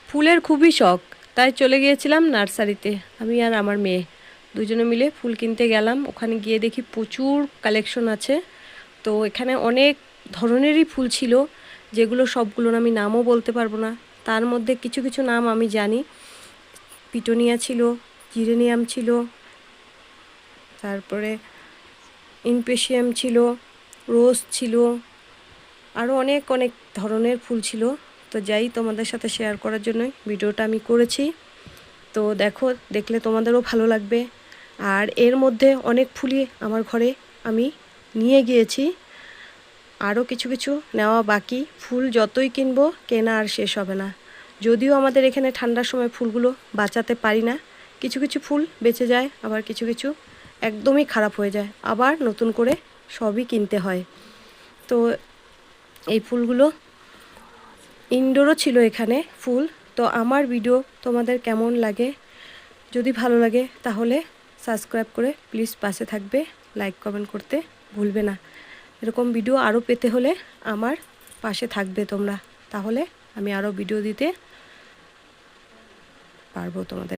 ফুলের খুবই শখ, তাই চলে গিয়েছিলাম নার্সারিতে। আমি আর আমার মেয়ে দুজনে মিলে ফুল কিনতে গেলাম। ওখানে গিয়ে দেখি প্রচুর কালেকশন আছে। তো এখানে অনেক ধরনেরই ফুল ছিল, যেগুলো সবগুলোর আমি নামও বলতে পারবো না। তার মধ্যে কিছু কিছু নাম আমি জানি। পিটোনিয়া ছিল, জিরেনিয়াম ছিল, তারপরে ইমপেশিয়াম ছিল, রোজ ছিল, আরও অনেক অনেক ধরনের ফুল ছিল। তো যাই, তোমাদের সাথে শেয়ার করার জন্যই ভিডিওটা আমি করেছি। তো দেখো, দেখলে তোমাদেরও ভালো লাগবে। আর এর মধ্যে অনেক ফুলই আমার ঘরে আমি নিয়ে গিয়েছি, আরও কিছু কিছু নেওয়া বাকি। ফুল যতই কিনবো কেনা আর শেষ হবে না। যদিও আমাদের এখানে ঠান্ডার সময় ফুলগুলো বাঁচাতে পারি না, কিছু কিছু ফুল বেঁচে যায়, আবার কিছু কিছু একদমই খারাপ হয়ে যায়, আবার নতুন করে সবই কিনতে হয়। তো এই ফুলগুলো ইনডোরও ছিল এখানে ফুল। তো আমার ভিডিও তোমাদের কেমন লাগে, যদি ভালো লাগে তাহলে সাবস্ক্রাইব করে প্লিজ পাশে থাকবে, লাইক কমেন্ট করতে ভুলবে না। এরকম ভিডিও আরও পেতে হলে আমার পাশে থাকবে তোমরা, তাহলে আমি আরও ভিডিও দিতে পারবো তোমাদের।